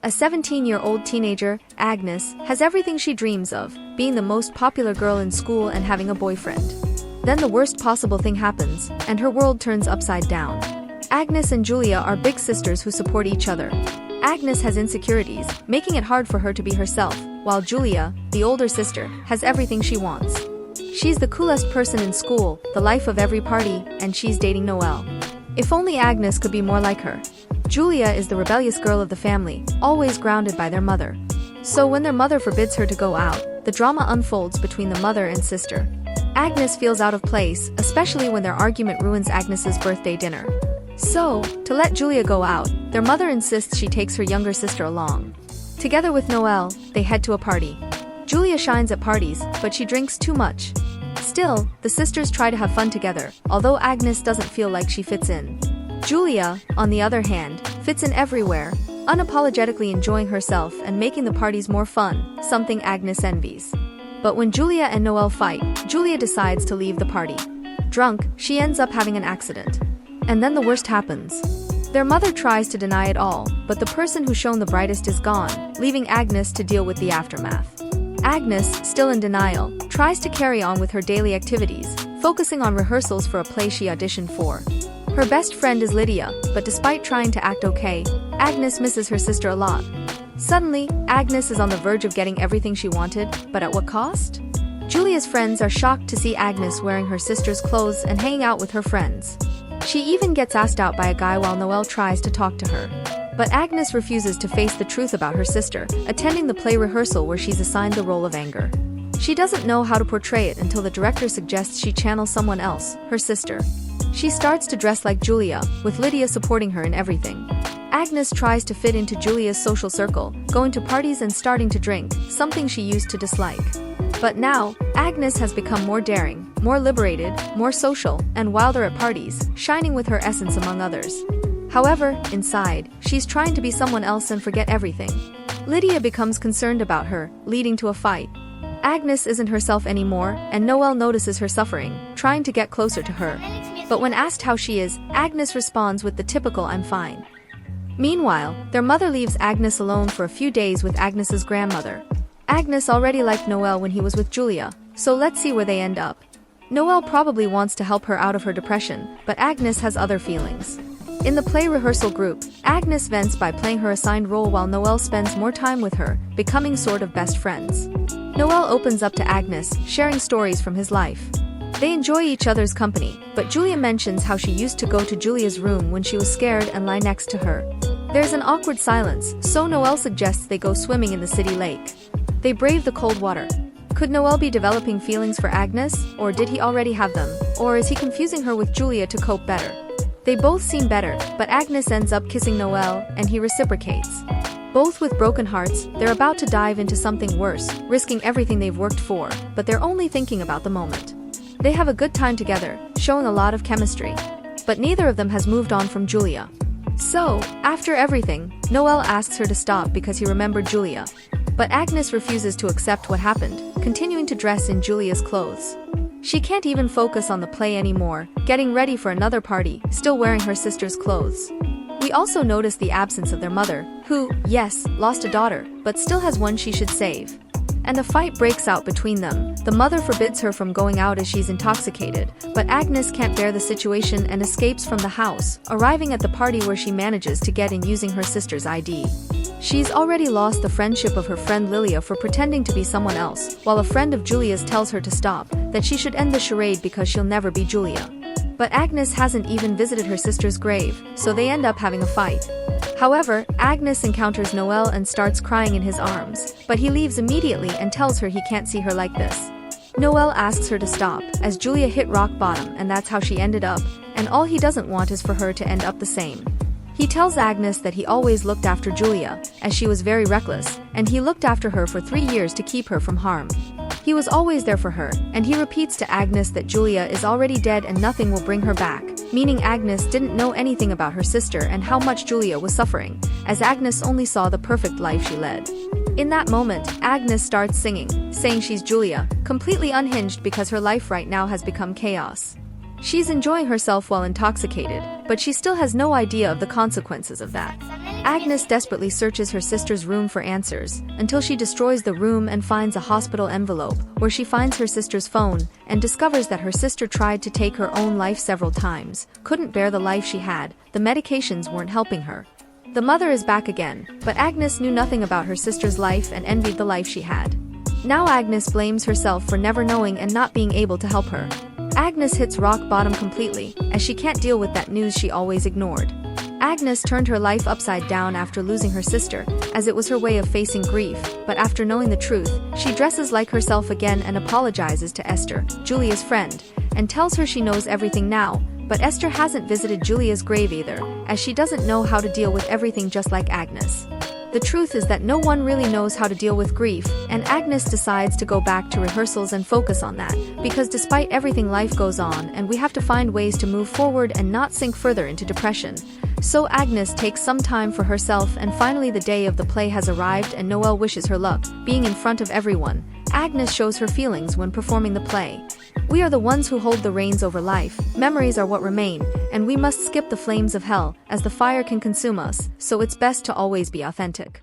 A 17-year-old teenager, Agnes, has everything she dreams of, being the most popular girl in school and having a boyfriend. Then the worst possible thing happens, and her world turns upside down. Agnes and Julia are big sisters who support each other. Agnes has insecurities, making it hard for her to be herself, while Julia, the older sister, has everything she wants. She's the coolest person in school, the life of every party, and she's dating Noel. If only Agnes could be more like her. Julia is the rebellious girl of the family, always grounded by their mother. So when their mother forbids her to go out, the drama unfolds between the mother and sister. Agnes feels out of place, especially when their argument ruins Agnes's birthday dinner. So, to let Julia go out, their mother insists she takes her younger sister along. Together with Noel, they head to a party. Julia shines at parties, but she drinks too much. Still, the sisters try to have fun together, although Agnes doesn't feel like she fits in. Julia, on the other hand, fits in everywhere, unapologetically enjoying herself and making the parties more fun, something Agnes envies. But when Julia and Noel fight, Julia decides to leave the party. Drunk, she ends up having an accident. And then the worst happens. Their mother tries to deny it all, but the person who shone the brightest is gone, leaving Agnes to deal with the aftermath. Agnes, still in denial, tries to carry on with her daily activities, focusing on rehearsals for a play she auditioned for. Her best friend is Lydia, but despite trying to act okay, Agnes misses her sister a lot. Suddenly, Agnes is on the verge of getting everything she wanted, but at what cost? Julia's friends are shocked to see Agnes wearing her sister's clothes and hanging out with her friends. She even gets asked out by a guy while Noel tries to talk to her. But Agnes refuses to face the truth about her sister, attending the play rehearsal where she's assigned the role of anger. She doesn't know how to portray it until the director suggests she channel someone else, her sister. She starts to dress like Julia, with Lydia supporting her in everything. Agnes tries to fit into Julia's social circle, going to parties and starting to drink, something she used to dislike. But now, Agnes has become more daring, more liberated, more social, and wilder at parties, shining with her essence among others. However, inside, she's trying to be someone else and forget everything. Lydia becomes concerned about her, leading to a fight. Agnes isn't herself anymore, and Noel notices her suffering, trying to get closer to her. But when asked how she is, Agnes responds with the typical "I'm fine." Meanwhile, their mother leaves Agnes alone for a few days with Agnes's grandmother. Agnes already liked Noel when he was with Julia, so let's see where they end up. Noel probably wants to help her out of her depression, but Agnes has other feelings. In the play rehearsal group, Agnes vents by playing her assigned role while Noel spends more time with her, becoming sort of best friends. Noel opens up to Agnes, sharing stories from his life. They enjoy each other's company, but Julia mentions how she used to go to Julia's room when she was scared and lie next to her. There's an awkward silence, so Noel suggests they go swimming in the city lake. They brave the cold water. Could Noel be developing feelings for Agnes, or did he already have them, or is he confusing her with Julia to cope better? They both seem better, but Agnes ends up kissing Noel, and he reciprocates. Both with broken hearts, they're about to dive into something worse, risking everything they've worked for, but they're only thinking about the moment. They have a good time together, showing a lot of chemistry. But neither of them has moved on from Julia. So, after everything, Noel asks her to stop because he remembered Julia. But Agnes refuses to accept what happened, continuing to dress in Julia's clothes. She can't even focus on the play anymore, getting ready for another party, still wearing her sister's clothes. We also notice the absence of their mother, who, yes, lost a daughter, but still has one she should save. And a fight breaks out between them. The mother forbids her from going out as she's intoxicated, but Agnes can't bear the situation and escapes from the house, arriving at the party where she manages to get in using her sister's ID. She's already lost the friendship of her friend Lilia for pretending to be someone else, while a friend of Julia's tells her to stop, that she should end the charade because she'll never be Julia. But Agnes hasn't even visited her sister's grave, so they end up having a fight. However, Agnes encounters Noel and starts crying in his arms, but he leaves immediately and tells her he can't see her like this. Noel asks her to stop, as Julia hit rock bottom and that's how she ended up, and all he doesn't want is for her to end up the same. He tells Agnes that he always looked after Julia, as she was very reckless, and he looked after her for 3 years to keep her from harm. He was always there for her, and he repeats to Agnes that Julia is already dead and nothing will bring her back, meaning Agnes didn't know anything about her sister and how much Julia was suffering, as Agnes only saw the perfect life she led. In that moment, Agnes starts singing, saying she's Julia, completely unhinged because her life right now has become chaos. She's enjoying herself while intoxicated, but she still has no idea of the consequences of that. Agnes desperately searches her sister's room for answers, until she destroys the room and finds a hospital envelope, where she finds her sister's phone, and discovers that her sister tried to take her own life several times, couldn't bear the life she had, the medications weren't helping her. The mother is back again, but Agnes knew nothing about her sister's life and envied the life she had. Now Agnes blames herself for never knowing and not being able to help her. Agnes hits rock bottom completely, as she can't deal with that news she always ignored. Agnes turned her life upside down after losing her sister, as it was her way of facing grief, but after knowing the truth, she dresses like herself again and apologizes to Esther, Julia's friend, and tells her she knows everything now, but Esther hasn't visited Julia's grave either, as she doesn't know how to deal with everything just like Agnes. The truth is that no one really knows how to deal with grief, and Agnes decides to go back to rehearsals and focus on that, because despite everything, life goes on and we have to find ways to move forward and not sink further into depression. So Agnes takes some time for herself, and finally the day of the play has arrived and Noelle wishes her luck. Being in front of everyone, Agnes shows her feelings when performing the play. We are the ones who hold the reins over life, memories are what remain, and we must skip the flames of hell, as the fire can consume us, so it's best to always be authentic.